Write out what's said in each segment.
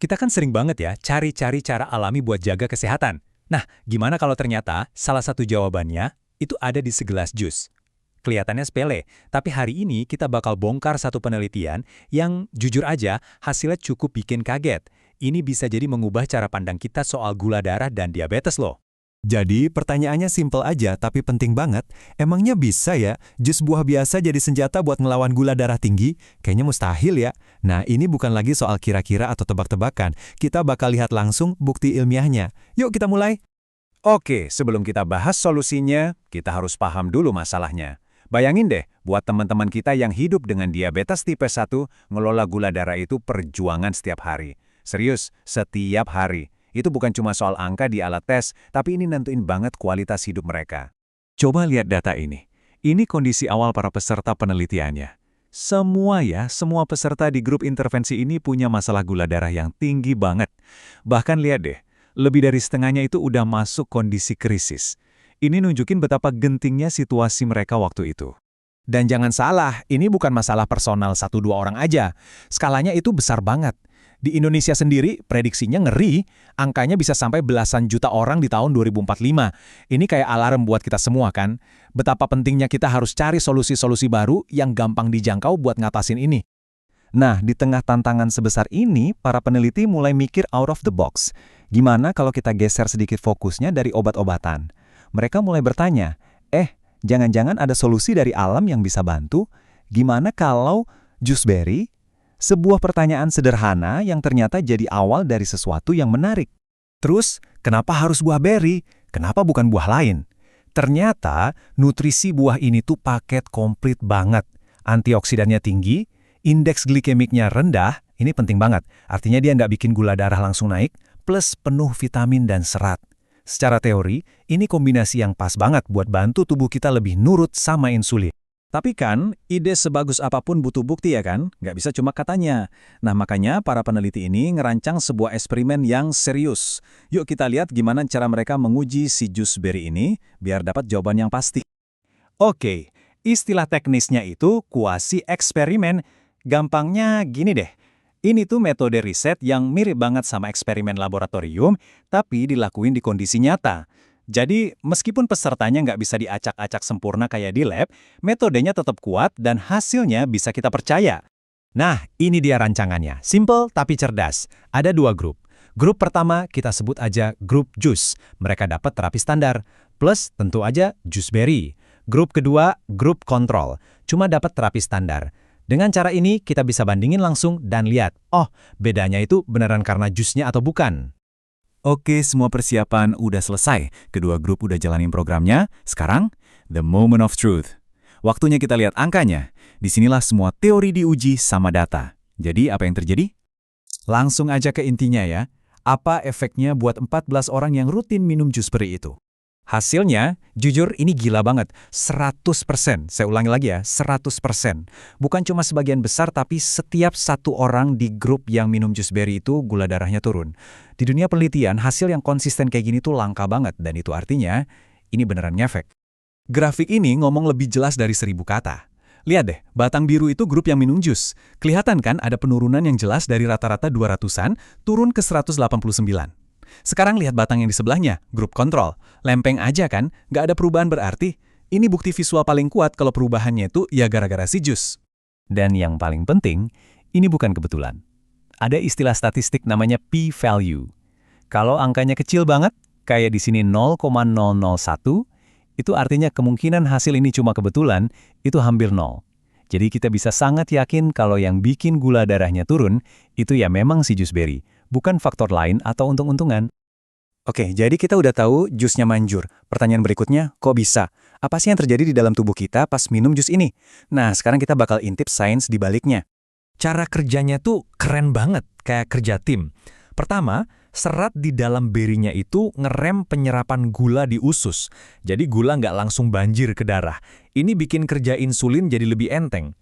Kita kan sering banget ya cari-cari cara alami buat jaga kesehatan. Nah, gimana kalau ternyata salah satu jawabannya itu ada di segelas jus? Kelihatannya sepele, tapi hari ini kita bakal bongkar satu penelitian yang jujur aja hasilnya cukup bikin kaget. Ini bisa jadi mengubah cara pandang kita soal gula darah dan diabetes loh. Jadi, pertanyaannya simpel aja tapi penting banget. Emangnya bisa ya, jus buah biasa jadi senjata buat ngelawan gula darah tinggi? Kayaknya mustahil ya. Nah, ini bukan lagi soal kira-kira atau tebak-tebakan. Kita bakal lihat langsung bukti ilmiahnya. Yuk kita mulai. Oke, sebelum kita bahas solusinya, kita harus paham dulu masalahnya. Bayangin deh, buat teman-teman kita yang hidup dengan diabetes tipe 1, ngelola gula darah itu perjuangan setiap hari. Serius, setiap hari. Itu bukan cuma soal angka di alat tes, tapi ini nentuin banget kualitas hidup mereka. Coba lihat data ini. Ini kondisi awal para peserta penelitiannya. Semua peserta di grup intervensi ini punya masalah gula darah yang tinggi banget. Bahkan lihat deh, lebih dari setengahnya itu udah masuk kondisi krisis. Ini nunjukin betapa gentingnya situasi mereka waktu itu. Dan jangan salah, ini bukan masalah personal 1-2 orang aja. Skalanya itu besar banget. Di Indonesia sendiri, prediksinya ngeri, angkanya bisa sampai belasan juta orang di tahun 2045. Ini kayak alarm buat kita semua kan? Betapa pentingnya kita harus cari solusi-solusi baru yang gampang dijangkau buat ngatasin ini. Nah, di tengah tantangan sebesar ini, para peneliti mulai mikir out of the box. Gimana kalau kita geser sedikit fokusnya dari obat-obatan? Mereka mulai bertanya, jangan-jangan ada solusi dari alam yang bisa bantu? Gimana kalau jus beri? Sebuah pertanyaan sederhana yang ternyata jadi awal dari sesuatu yang menarik. Terus, kenapa harus buah beri? Kenapa bukan buah lain? Ternyata, nutrisi buah ini tuh paket komplit banget. Antioksidannya tinggi, indeks glikemiknya rendah, ini penting banget. Artinya dia nggak bikin gula darah langsung naik, plus penuh vitamin dan serat. Secara teori, ini kombinasi yang pas banget buat bantu tubuh kita lebih nurut sama insulin. Tapi kan, ide sebagus apapun butuh bukti ya kan? Nggak bisa cuma katanya. Nah makanya para peneliti ini ngerancang sebuah eksperimen yang serius. Yuk kita lihat gimana cara mereka menguji si jus beri ini, biar dapat jawaban yang pasti. Oke, istilah teknisnya itu kuasi eksperimen. Gampangnya gini deh. Ini tuh metode riset yang mirip banget sama eksperimen laboratorium, tapi dilakuin di kondisi nyata. Jadi, meskipun pesertanya nggak bisa diacak-acak sempurna kayak di lab, metodenya tetap kuat dan hasilnya bisa kita percaya. Nah, ini dia rancangannya. Simple tapi cerdas. Ada 2 grup. Grup pertama kita sebut aja grup jus. Mereka dapat terapi standar. Plus tentu aja jus beri. Grup kedua, grup kontrol. Cuma dapat terapi standar. Dengan cara ini, kita bisa bandingin langsung dan lihat, bedanya itu beneran karena jusnya atau bukan. Oke, semua persiapan udah selesai. Kedua grup udah jalanin programnya. Sekarang, the moment of truth. Waktunya kita lihat angkanya. Disinilah semua teori diuji sama data. Jadi, apa yang terjadi? Langsung aja ke intinya ya. Apa efeknya buat 14 orang yang rutin minum jus beri itu? Hasilnya, jujur ini gila banget. 100%. Saya ulangi lagi ya, 100%. Bukan cuma sebagian besar, tapi setiap satu orang di grup yang minum jus beri itu gula darahnya turun. Di dunia penelitian, hasil yang konsisten kayak gini tuh langka banget. Dan itu artinya, ini beneran ngefek. Grafik ini ngomong lebih jelas dari 1000 kata. Lihat deh, batang biru itu grup yang minum jus. Kelihatan kan ada penurunan yang jelas dari rata-rata 200-an turun ke 189. Sekarang lihat batang yang di sebelahnya, grup kontrol. Lempeng aja kan, nggak ada perubahan berarti. Ini bukti visual paling kuat kalau perubahannya itu ya gara-gara si jus. Dan yang paling penting, ini bukan kebetulan. Ada istilah statistik namanya p-value. Kalau angkanya kecil banget, kayak di sini 0,001, itu artinya kemungkinan hasil ini cuma kebetulan, itu hampir 0. Jadi kita bisa sangat yakin kalau yang bikin gula darahnya turun, itu ya memang si jus beri. Bukan faktor lain atau untung-untungan. Oke, jadi kita udah tahu jusnya manjur. Pertanyaan berikutnya, kok bisa? Apa sih yang terjadi di dalam tubuh kita pas minum jus ini? Nah, sekarang kita bakal intip sains di baliknya. Cara kerjanya tuh keren banget, kayak kerja tim. Pertama, serat di dalam berinya itu ngerem penyerapan gula di usus. Jadi gula nggak langsung banjir ke darah. Ini bikin kerja insulin jadi lebih enteng.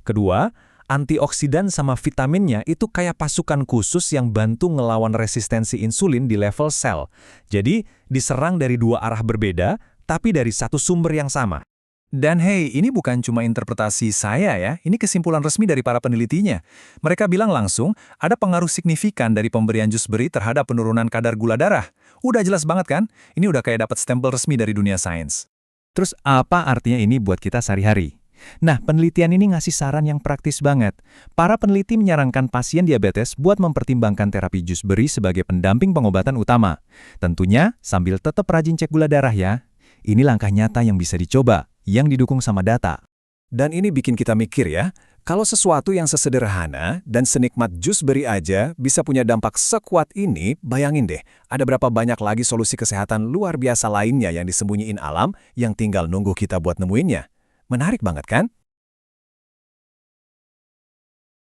Kedua, antioksidan sama vitaminnya itu kayak pasukan khusus yang bantu ngelawan resistensi insulin di level sel. Jadi, diserang dari 2 arah berbeda, tapi dari satu sumber yang sama. Dan hey, ini bukan cuma interpretasi saya ya, ini kesimpulan resmi dari para penelitinya. Mereka bilang langsung, ada pengaruh signifikan dari pemberian jus beri terhadap penurunan kadar gula darah. Udah jelas banget kan? Ini udah kayak dapat stempel resmi dari dunia sains. Terus apa artinya ini buat kita sehari-hari? Nah, penelitian ini ngasih saran yang praktis banget. Para peneliti menyarankan pasien diabetes buat mempertimbangkan terapi jus beri sebagai pendamping pengobatan utama. Tentunya sambil tetap rajin cek gula darah ya. Ini langkah nyata yang bisa dicoba, yang didukung sama data. Dan ini bikin kita mikir ya, kalau sesuatu yang sesederhana dan senikmat jus beri aja bisa punya dampak sekuat ini, bayangin deh, ada berapa banyak lagi solusi kesehatan luar biasa lainnya yang disembunyiin alam yang tinggal nunggu kita buat nemuinnya. Menarik banget kan?